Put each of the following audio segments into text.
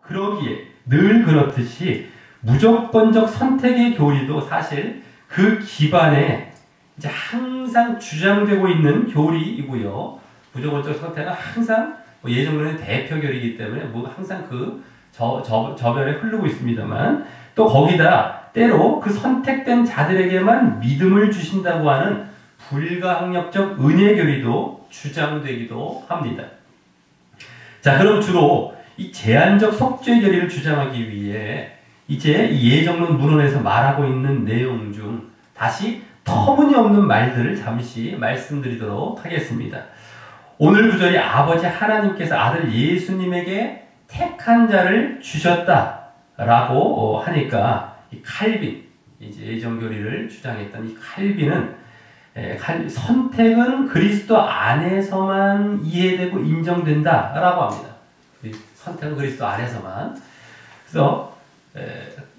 그러기에 늘 그렇듯이 무조건적 선택의 교리도 사실 그 기반에 이제 항상 주장되고 있는 교리이고요. 무조건적 선택은 항상 예정론의 대표 교리이기 때문에 항상 그 저변에 흐르고 있습니다만, 또 거기다 때로 그 선택된 자들에게만 믿음을 주신다고 하는 불가항력적 은혜 교리도 주장되기도 합니다. 자, 그럼 주로 이 제한적 속죄 교리를 주장하기 위해 이제 예정론 문헌에서 말하고 있는 내용 중 다시 터무니없는 말들을 잠시 말씀드리도록 하겠습니다. 오늘 구절이 아버지 하나님께서 아들 예수님에게 택한 자를 주셨다라고 하니까 이 칼빈, 이제 예정교리를 주장했던 이 칼빈은 선택은 그리스도 안에서만 이해되고 인정된다라고 합니다. 선택은 그리스도 안에서만. 그래서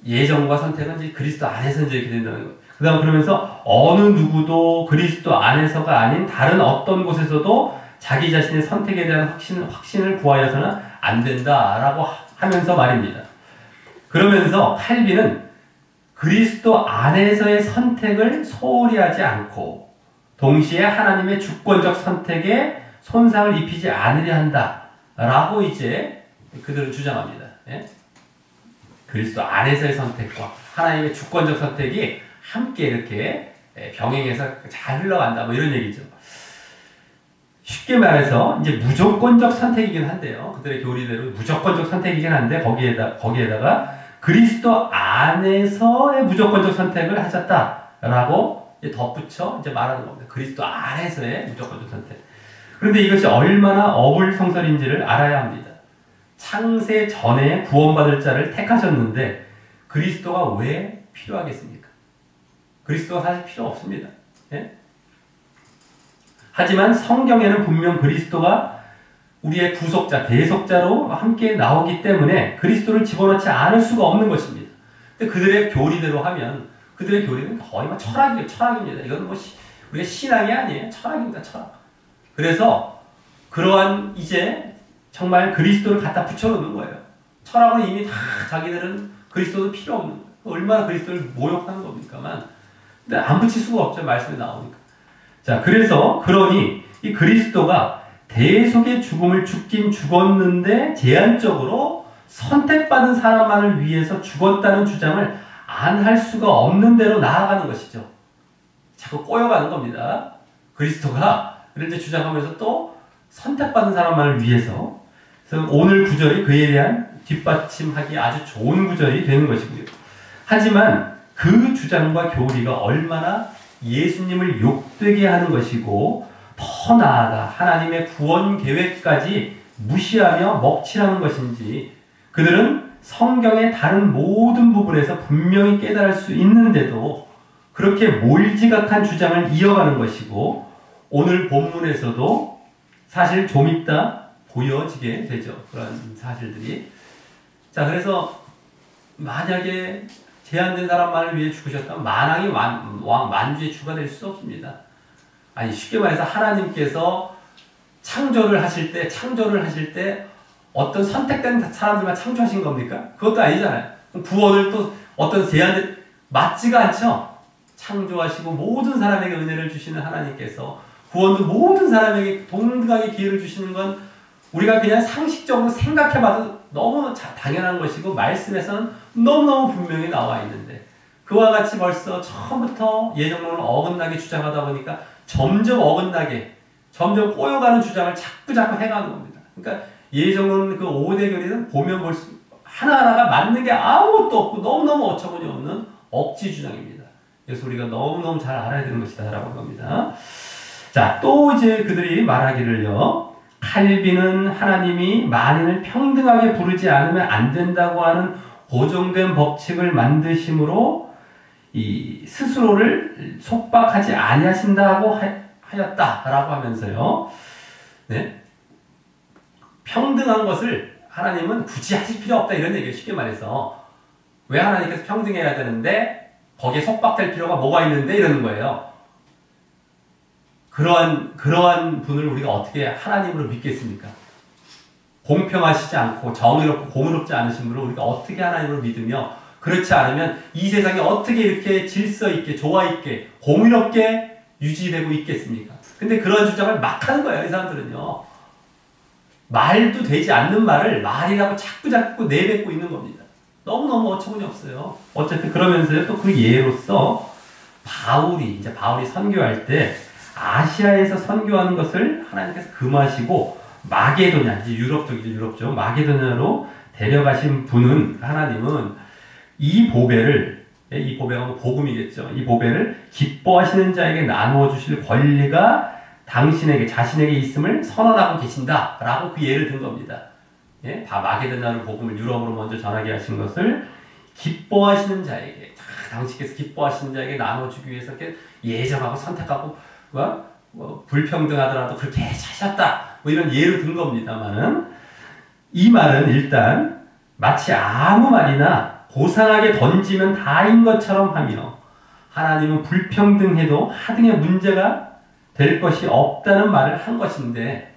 예정과 선택은 이제 그리스도 안에서 이제 이렇게 된다는 거예요. 그다음 그러면서 어느 누구도 그리스도 안에서가 아닌 다른 어떤 곳에서도 자기 자신의 선택에 대한 확신을 구하여서는 안 된다라고 하면서 말입니다. 그러면서 칼빈은 그리스도 안에서의 선택을 소홀히 하지 않고 동시에 하나님의 주권적 선택에 손상을 입히지 않으려 한다라고 이제 그들은 주장합니다. 예? 그리스도 안에서의 선택과 하나님의 주권적 선택이 함께 이렇게 병행해서 잘 흘러간다, 뭐 이런 얘기죠. 쉽게 말해서 이제 무조건적 선택이긴 한데요. 그들의 교리대로 무조건적 선택이긴 한데 거기에다가 그리스도 안에서의 무조건적 선택을 하셨다라고 이제 덧붙여 이제 말하는 겁니다. 그리스도 안에서의 무조건적 선택. 그런데 이것이 얼마나 어불성설인지를 알아야 합니다. 창세 전에 구원받을 자를 택하셨는데 그리스도가 왜 필요하겠습니까? 그리스도가 사실 필요 없습니다. 예? 하지만 성경에는 분명 그리스도가 우리의 구속자, 대속자로 함께 나오기 때문에 그리스도를 집어넣지 않을 수가 없는 것입니다. 근데 그들의 교리대로 하면 그들의 교리는 거의 막 철학입니다. 이건 뭐 우리가 신앙이 아니에요. 철학입니다. 철학. 그래서 그러한 이제 정말 그리스도를 갖다 붙여놓는 거예요. 철학은 이미 다 자기들은 그리스도도 필요 없는 거예요. 얼마나 그리스도를 모욕하는 겁니까만. 근데 안 붙일 수가 없죠. 말씀이 나오니까. 자, 그러니 이 그리스도가 대속의 죽음을 죽긴 죽었는데 제한적으로 선택받은 사람만을 위해서 죽었다는 주장을 안 할 수가 없는 대로 나아가는 것이죠. 자꾸 꼬여가는 겁니다. 그리스도가 그런데 주장하면서 또 선택받은 사람만을 위해서. 그래서 오늘 구절이 그에 대한 뒷받침하기 아주 좋은 구절이 되는 것이고요. 하지만 그 주장과 교리가 얼마나 예수님을 욕되게 하는 것이고 더 나아가 하나님의 구원 계획까지 무시하며 먹칠하는 것인지 그들은 성경의 다른 모든 부분에서 분명히 깨달을 수 있는데도 그렇게 몰지각한 주장을 이어가는 것이고 오늘 본문에서도 사실 좀 이따 보여지게 되죠. 그런 사실들이. 자, 그래서 만약에 제한된 사람만을 위해 죽으셨다면 만왕이 만주의 주가 될 수 없습니다. 아니, 쉽게 말해서 하나님께서 창조를 하실 때 어떤 선택된 사람들만 창조하신 겁니까? 그것도 아니잖아요. 구원을 또 어떤 제한된 맞지가 않죠. 창조하시고 모든 사람에게 은혜를 주시는 하나님께서 구원도 모든 사람에게 동등하게 기회를 주시는 건 우리가 그냥 상식적으로 생각해봐도 너무 당연한 것이고 말씀에서는 너무너무 분명히 나와 있는데 그와 같이 벌써 처음부터 예정론을 어긋나게 주장하다 보니까 점점 어긋나게 점점 꼬여가는 주장을 자꾸 해가는 겁니다. 그러니까 예정론 그 5대 교리는 보면 볼수록 하나하나가 맞는 게 아무것도 없고 너무너무 어처구니 없는 억지 주장입니다. 그래서 우리가 너무너무 잘 알아야 되는 것이다 라고 합니다. 자, 또 이제 그들이 말하기를요. 칼빈은 하나님이 만인을 평등하게 부르지 않으면 안 된다고 하는 고정된 법칙을 만드심으로 이 스스로를 속박하지 아니하신다고 하였다라고 하면서요. 네? 평등한 것을 하나님은 굳이 하실 필요 없다 이런 얘기예요. 쉽게 말해서 왜 하나님께서 평등해야 되는데 거기에 속박될 필요가 뭐가 있는데 이러는 거예요. 그러한 분을 우리가 어떻게 하나님으로 믿겠습니까? 공평하시지 않고 정의롭고 공의롭지 않으신 분을 우리가 어떻게 하나님을 믿으며 그렇지 않으면 이 세상이 어떻게 이렇게 질서 있게 조화 있게 공의롭게 유지되고 있겠습니까? 근데 그런 주장을 막 하는 거예요. 이 사람들은요. 말도 되지 않는 말을 말이라고 자꾸 내뱉고 있는 겁니다. 너무너무 어처구니 없어요. 어쨌든 그러면서요. 또 그 예로서 바울이 선교할 때 아시아에서 선교하는 것을 하나님께서 금하시고 마게도냐, 이제 유럽 쪽 마게도냐로 데려가신 분은 하나님은 이 보배가 복음이겠죠. 이 보배를 기뻐하시는 자에게 나누어 주실 권리가 자신에게 있음을 선언하고 계신다라고 그 예를 든 겁니다. 예? 마게도냐로 복음을 유럽으로 먼저 전하게 하신 것을 기뻐하시는 자에게, 당신께서 기뻐하시는 자에게 나눠주기 위해서 이렇게 예정하고 선택하고 불평등하더라도 그렇게 하셨다. 이런 예를 든 겁니다만은 이 말은 일단 마치 아무 말이나 고상하게 던지면 다인 것처럼 하며 하나님은 불평등해도 하등의 문제가 될 것이 없다는 말을 한 것인데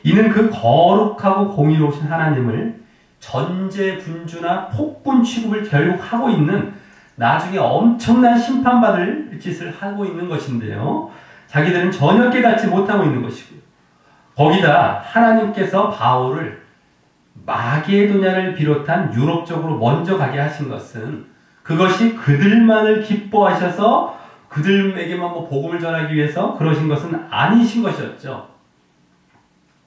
이는 그 거룩하고 공의로우신 하나님을 전제분주나 폭군 취급을 결국 하고 있는 나중에 엄청난 심판받을 짓을 하고 있는 것인데요. 자기들은 전혀 깨닫지 못하고 있는 것이고요. 거기다 하나님께서 바울을 마게도냐를 비롯한 유럽 쪽으로 먼저 가게 하신 것은 그것이 그들만을 기뻐하셔서 그들에게만 복음을 전하기 위해서 그러신 것은 아니신 것이었죠.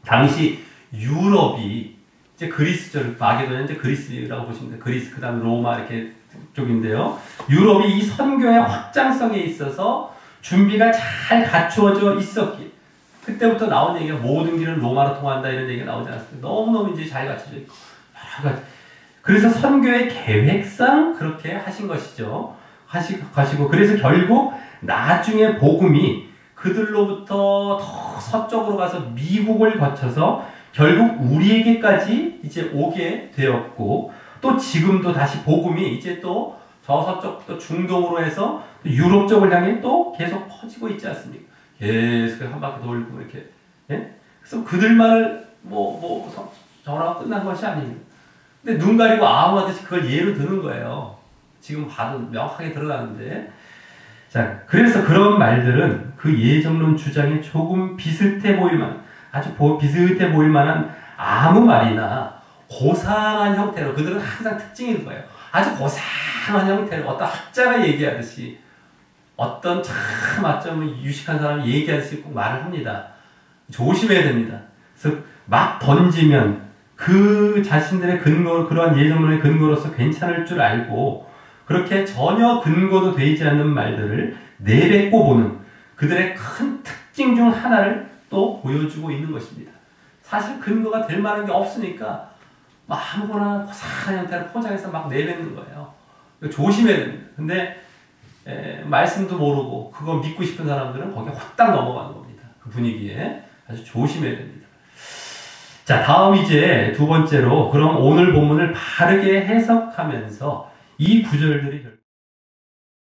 당시 유럽이 이제 그리스죠. 마게도냐 이제 그리스라고 보시면 돼요. 그리스 그다음 로마 이렇게 쪽인데요. 유럽이 이 선교의 확장성에 있어서 준비가 잘 갖추어져 있었기. 그때부터 나온 얘기가 모든 길은 로마로 통한다 이런 얘기가 나오지 않았습니까? 너무너무 이제 잘 갖춰져 있고 여러 가지. 그래서 선교의 계획상 그렇게 하신 것이죠. 하시고 그래서 결국 나중에 복음이 그들로부터 더 서쪽으로 가서 미국을 거쳐서 결국 우리에게까지 이제 오게 되었고 또 지금도 다시 복음이 이제 또 저 서쪽부터 중동으로 해서 유럽 쪽을 향해 또 계속 퍼지고 있지 않습니까? 계속 한 바퀴 돌고 이렇게. 예? 그래서 그들만을 전화가 끝난 것이 아닙니다. 근데 눈 가리고 아웅하듯이 그걸 예로 드는 거예요. 지금 봐도 명확하게 드러나는데. 자, 그래서 그런 말들은 그 예정론 주장에 조금 비슷해 보일 만한 아무 말이나 고상한 형태로 그들은 항상 특징인 거예요. 아주 고상한 형태로 어떤 학자가 얘기하듯이 어떤 참 유식한 사람이 얘기하듯이 꼭 말을 합니다. 조심해야 됩니다. 그래서 막 던지면 그 자신들의 그런 예정론의 근거로서 괜찮을 줄 알고 그렇게 전혀 근거도 되지 않는 말들을 내뱉고 보는 그들의 큰 특징 중 하나를 또 보여주고 있는 것입니다. 사실 근거가 될 만한 게 없으니까 아무거나 고상한 형태를 포장해서 막 내뱉는 거예요. 조심해야 됩니다. 근데 말씀도 모르고 그거 믿고 싶은 사람들은 거기에 확딱 넘어가는 겁니다. 그 분위기에 아주 조심해야 됩니다. 자, 다음 이제 두 번째로 그럼 오늘 본문을 바르게 해석하면서 이 구절들이